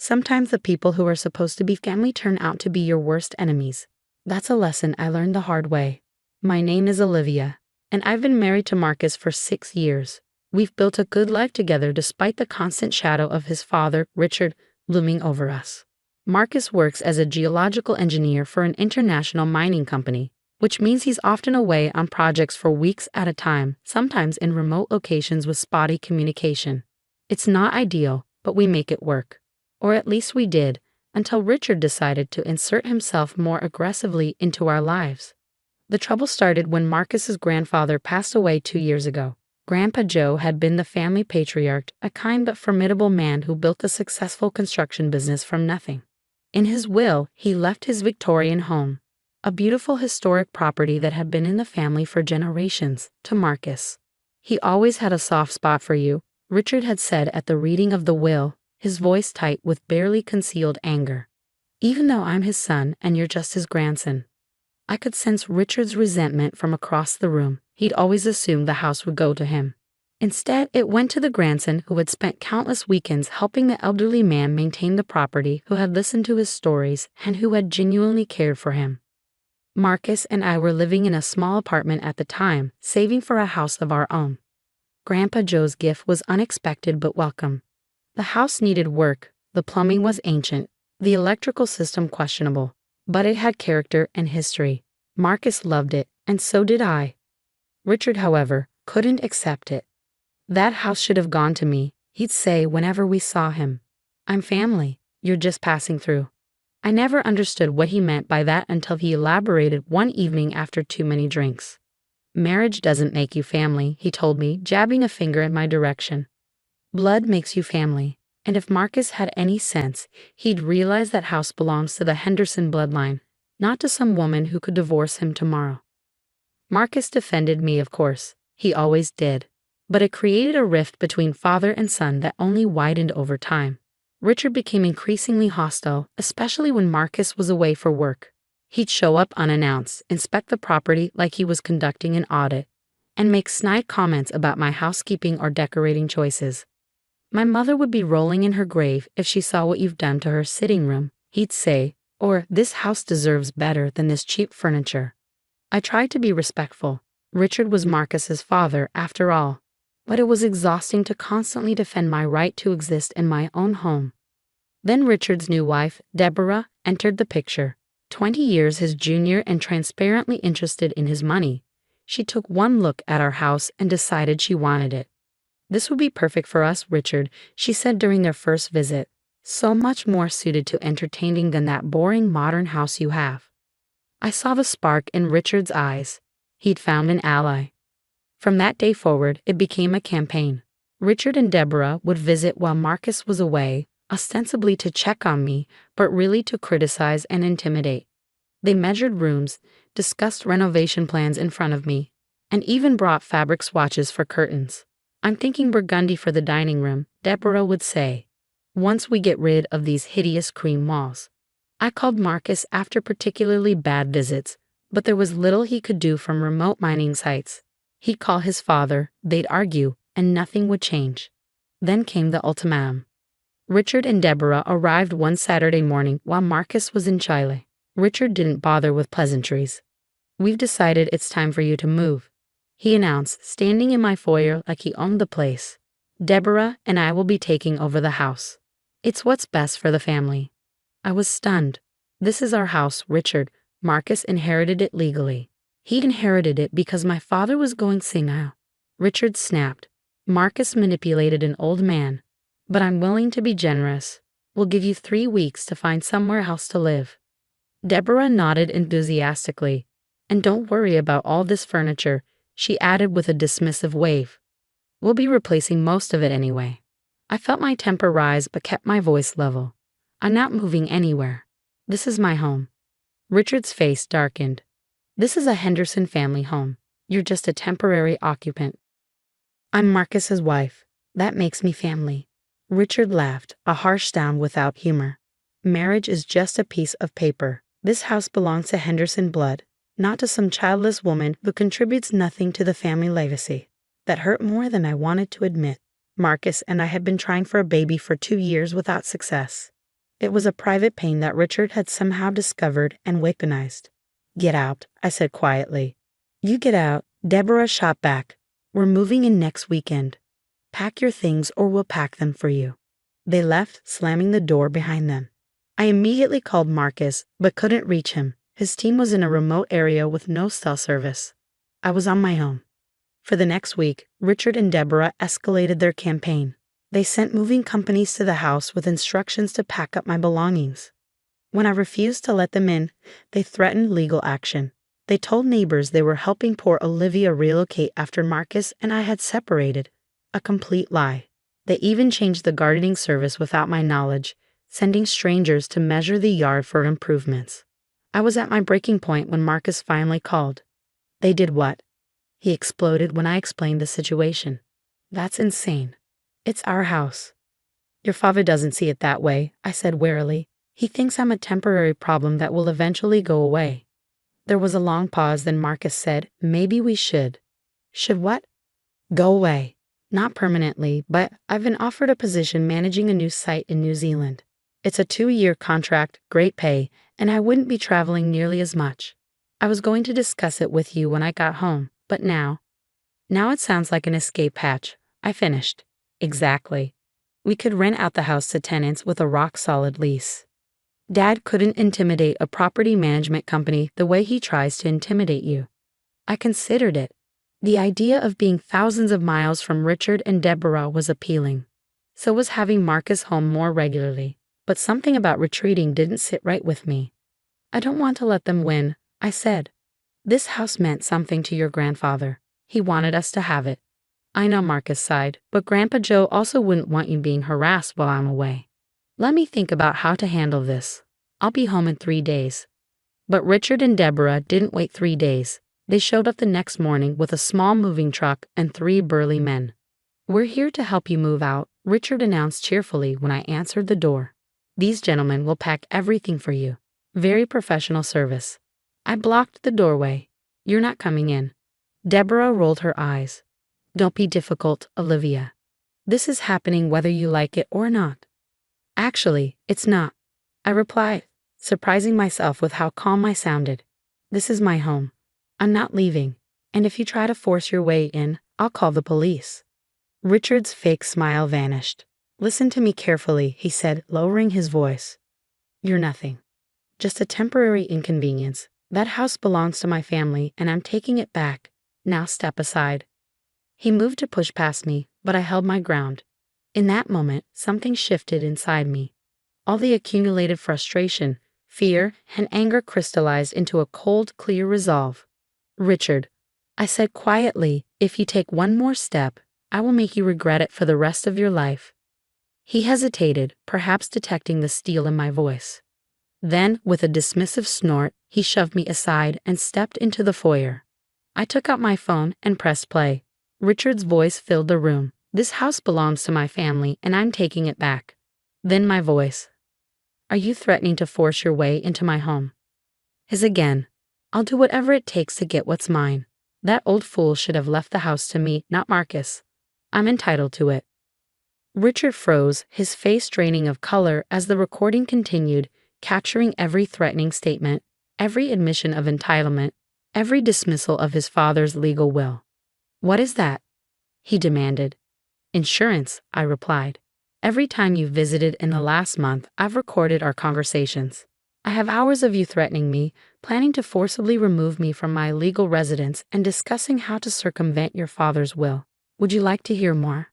Sometimes the people who are supposed to be family turn out to be your worst enemies. That's a lesson I learned the hard way. My name is Olivia, and I've been married to Marcus for 6 years. We've built a good life together despite the constant shadow of his father, Richard, looming over us. Marcus works as a geological engineer for an international mining company, which means he's often away on projects for weeks at a time, sometimes in remote locations with spotty communication. It's not ideal, but we make it work. Or at least we did, until Richard decided to insert himself more aggressively into our lives. The trouble started when Marcus's grandfather passed away 2 years ago. Grandpa Joe had been the family patriarch, a kind but formidable man who built a successful construction business from nothing. In his will, he left his Victorian home, a beautiful historic property that had been in the family for generations, to Marcus. He always had a soft spot for you, Richard had said at the reading of the will, his voice tight with barely concealed anger. Even though I'm his son and you're just his grandson. I could sense Richard's resentment from across the room. He'd always assumed the house would go to him. Instead, it went to the grandson who had spent countless weekends helping the elderly man maintain the property, who had listened to his stories, and who had genuinely cared for him. Marcus and I were living in a small apartment at the time, saving for a house of our own. Grandpa Joe's gift was unexpected but welcome. The house needed work, the plumbing was ancient, the electrical system questionable, but it had character and history. Marcus loved it, and so did I. Richard, however, couldn't accept it. That house should have gone to me, he'd say whenever we saw him. I'm family, you're just passing through. I never understood what he meant by that until he elaborated one evening after too many drinks. Marriage doesn't make you family, he told me, jabbing a finger in my direction. Blood makes you family, and if Marcus had any sense, he'd realize that house belongs to the Henderson bloodline, not to some woman who could divorce him tomorrow. Marcus defended me, of course. He always did. But it created a rift between father and son that only widened over time. Richard became increasingly hostile, especially when Marcus was away for work. He'd show up unannounced, inspect the property like he was conducting an audit, and make snide comments about my housekeeping or decorating choices. My mother would be rolling in her grave if she saw what you've done to her sitting room, he'd say, or this house deserves better than this cheap furniture. I tried to be respectful. Richard was Marcus's father, after all. But it was exhausting to constantly defend my right to exist in my own home. Then Richard's new wife, Deborah, entered the picture. 20 years his junior and transparently interested in his money. She took one look at our house and decided she wanted it. This would be perfect for us, Richard, she said during their first visit. So much more suited to entertaining than that boring modern house you have. I saw the spark in Richard's eyes. He'd found an ally. From that day forward, it became a campaign. Richard and Deborah would visit while Marcus was away, ostensibly to check on me, but really to criticize and intimidate. They measured rooms, discussed renovation plans in front of me, and even brought fabric swatches for curtains. I'm thinking burgundy for the dining room, Deborah would say, once we get rid of these hideous cream walls. I called Marcus after particularly bad visits, but there was little he could do from remote mining sites. He'd call his father, they'd argue, and nothing would change. Then came the ultimatum. Richard and Deborah arrived one Saturday morning while Marcus was in Chile. Richard didn't bother with pleasantries. We've decided it's time for you to move, he announced, standing in my foyer like he owned the place. Deborah and I will be taking over the house. It's what's best for the family. I was stunned. This is our house, Richard. Marcus inherited it legally. He inherited it because my father was going senile. Richard snapped. Marcus manipulated an old man. But I'm willing to be generous. We'll give you 3 weeks to find somewhere else to live. Deborah nodded enthusiastically. And don't worry about all this furniture, she added with a dismissive wave. We'll be replacing most of it anyway. I felt my temper rise but kept my voice level. I'm not moving anywhere. This is my home. Richard's face darkened. This is a Henderson family home. You're just a temporary occupant. I'm Marcus's wife. That makes me family. Richard laughed, a harsh sound without humor. Marriage is just a piece of paper. This house belongs to Henderson blood, not to some childless woman who contributes nothing to the family legacy. That hurt more than I wanted to admit. Marcus and I had been trying for a baby for 2 years without success. It was a private pain that Richard had somehow discovered and weaponized. Get out, I said quietly. You get out, Deborah shot back. We're moving in next weekend. Pack your things or we'll pack them for you. They left, slamming the door behind them. I immediately called Marcus, but couldn't reach him. His team was in a remote area with no cell service. I was on my own. For the next week, Richard and Deborah escalated their campaign. They sent moving companies to the house with instructions to pack up my belongings. When I refused to let them in, they threatened legal action. They told neighbors they were helping poor Olivia relocate after Marcus and I had separated. A complete lie. They even changed the gardening service without my knowledge, sending strangers to measure the yard for improvements. I was at my breaking point when Marcus finally called. They did what? He exploded when I explained the situation. That's insane. It's our house. Your father doesn't see it that way, I said warily. He thinks I'm a temporary problem that will eventually go away. There was a long pause, then Marcus said, maybe we should. Should what? Go away. Not permanently, but I've been offered a position managing a new site in New Zealand. It's a 2-year contract, great pay, and I wouldn't be traveling nearly as much. I was going to discuss it with you when I got home, but now it sounds like an escape hatch. I finished. Exactly. We could rent out the house to tenants with a rock-solid lease. Dad couldn't intimidate a property management company the way he tries to intimidate you. I considered it. The idea of being thousands of miles from Richard and Deborah was appealing. So was having Marcus home more regularly. But something about retreating didn't sit right with me. I don't want to let them win, I said. This house meant something to your grandfather. He wanted us to have it. I know, Marcus sighed, but Grandpa Joe also wouldn't want you being harassed while I'm away. Let me think about how to handle this. I'll be home in 3 days. But Richard and Deborah didn't wait 3 days. They showed up the next morning with a small moving truck and 3 burly men. We're here to help you move out, Richard announced cheerfully when I answered the door. These gentlemen will pack everything for you. Very professional service. I blocked the doorway. You're not coming in. Deborah rolled her eyes. Don't be difficult, Olivia. This is happening whether you like it or not. Actually, it's not. I replied, surprising myself with how calm I sounded. This is my home. I'm not leaving, and if you try to force your way in, I'll call the police. Richard's fake smile vanished. Listen to me carefully, he said, lowering his voice. You're nothing. Just a temporary inconvenience. That house belongs to my family, and I'm taking it back. Now step aside. He moved to push past me, but I held my ground. In that moment, something shifted inside me. All the accumulated frustration, fear, and anger crystallized into a cold, clear resolve. Richard, I said quietly, if you take one more step, I will make you regret it for the rest of your life. He hesitated, perhaps detecting the steel in my voice. Then, with a dismissive snort, he shoved me aside and stepped into the foyer. I took out my phone and pressed play. Richard's voice filled the room. This house belongs to my family, and I'm taking it back. Then my voice. Are you threatening to force your way into my home? His again. I'll do whatever it takes to get what's mine. That old fool should have left the house to me, not Marcus. I'm entitled to it. Richard froze, his face draining of color as the recording continued, capturing every threatening statement, every admission of entitlement, every dismissal of his father's legal will. What is that? He demanded. Insurance, I replied. Every time you visited in the last month, I've recorded our conversations. I have hours of you threatening me, planning to forcibly remove me from my legal residence, and discussing how to circumvent your father's will. Would you like to hear more?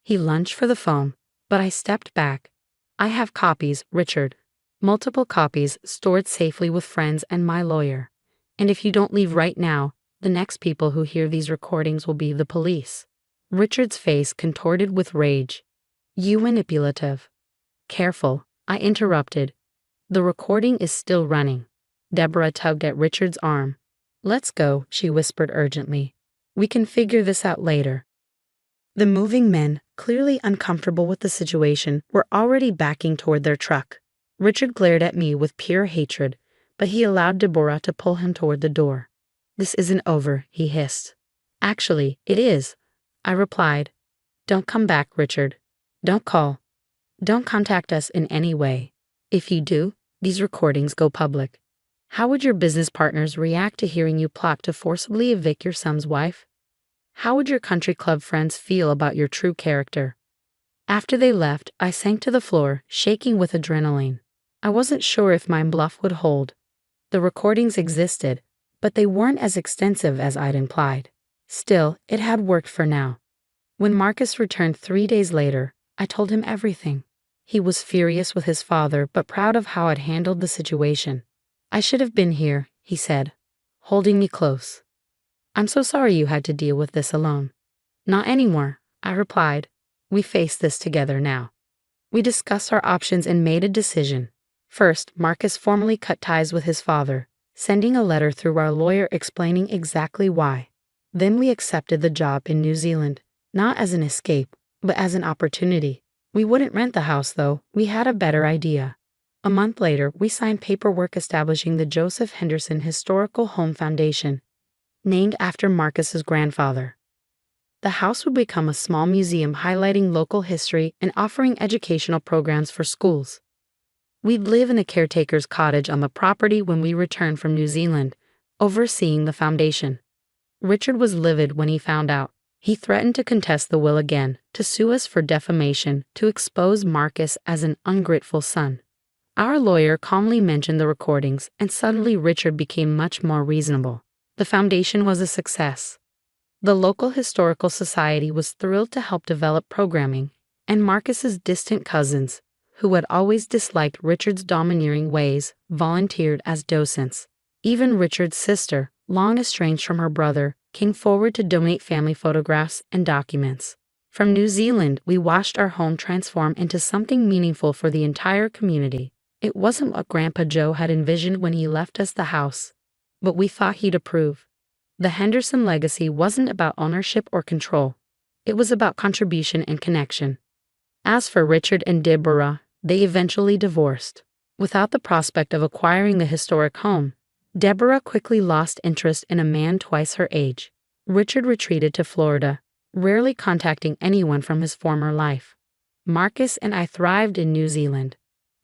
He lunged for the phone, but I stepped back. I have copies, Richard. Multiple copies stored safely with friends and my lawyer. And if you don't leave right now, the next people who hear these recordings will be the police. Richard's face contorted with rage. You manipulative. Careful, I interrupted. The recording is still running. Deborah tugged at Richard's arm. Let's go, she whispered urgently. We can figure this out later. The moving men, clearly uncomfortable with the situation, were already backing toward their truck. Richard glared at me with pure hatred, but he allowed Deborah to pull him toward the door. This isn't over, he hissed. Actually, it is, I replied. Don't come back, Richard. Don't call. Don't contact us in any way. If you do, these recordings go public. How would your business partners react to hearing you plot to forcibly evict your son's wife? How would your country club friends feel about your true character? After they left, I sank to the floor, shaking with adrenaline. I wasn't sure if my bluff would hold. The recordings existed, but they weren't as extensive as I'd implied. Still, it had worked for now. When Marcus returned 3 days later, I told him everything. He was furious with his father, but proud of how I'd handled the situation. "I should have been here," he said, holding me close. "I'm so sorry you had to deal with this alone." "Not anymore," I replied. "We face this together now." We discussed our options and made a decision. First, Marcus formally cut ties with his father, sending a letter through our lawyer explaining exactly why. Then we accepted the job in New Zealand, not as an escape, but as an opportunity. We wouldn't rent the house, though. We had a better idea. A month later, we signed paperwork establishing the Joseph Henderson Historical Home Foundation, named after Marcus's grandfather. The house would become a small museum highlighting local history and offering educational programs for schools. We'd live in a caretaker's cottage on the property when we returned from New Zealand, overseeing the foundation. Richard was livid when he found out. He threatened to contest the will again, to sue us for defamation, to expose Marcus as an ungrateful son. Our lawyer calmly mentioned the recordings, and suddenly Richard became much more reasonable. The foundation was a success. The local historical society was thrilled to help develop programming, and Marcus's distant cousins, who had always disliked Richard's domineering ways, volunteered as docents. Even Richard's sister, long estranged from her brother, came forward to donate family photographs and documents. From New Zealand, we watched our home transform into something meaningful for the entire community. It wasn't what Grandpa Joe had envisioned when he left us the house, but we thought he'd approve. The Henderson legacy wasn't about ownership or control. It was about contribution and connection. As for Richard and Deborah, they eventually divorced. Without the prospect of acquiring the historic home, Deborah quickly lost interest in a man twice her age. Richard retreated to Florida, rarely contacting anyone from his former life. Marcus and I thrived in New Zealand.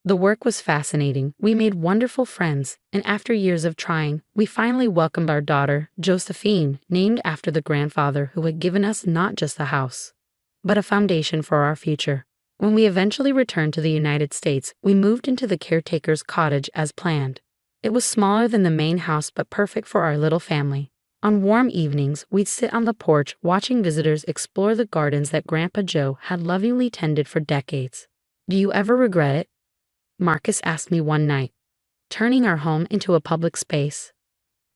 The work was fascinating, we made wonderful friends, and after years of trying, we finally welcomed our daughter, Josephine, named after the grandfather who had given us not just a house, but a foundation for our future. When we eventually returned to the United States, we moved into the caretaker's cottage as planned. It was smaller than the main house but perfect for our little family. On warm evenings, we'd sit on the porch watching visitors explore the gardens that Grandpa Joe had lovingly tended for decades. "Do you ever regret it?" Marcus asked me one night, turning our home into a public space.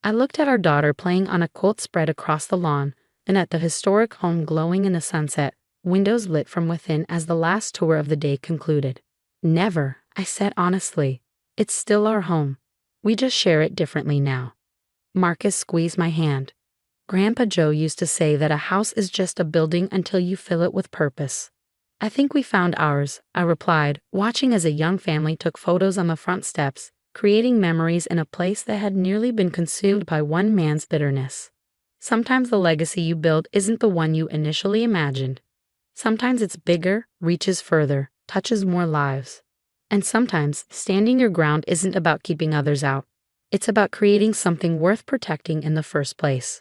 I looked at our daughter playing on a quilt spread across the lawn, and at the historic home glowing in the sunset, windows lit from within as the last tour of the day concluded. "Never," I said honestly. "It's still our home. We just share it differently now." Marcus squeezed my hand. "Grandpa Joe used to say that a house is just a building until you fill it with purpose." "I think we found ours," I replied, watching as a young family took photos on the front steps, creating memories in a place that had nearly been consumed by one man's bitterness. Sometimes the legacy you build isn't the one you initially imagined. Sometimes it's bigger, reaches further, touches more lives. And sometimes standing your ground isn't about keeping others out. It's about creating something worth protecting in the first place.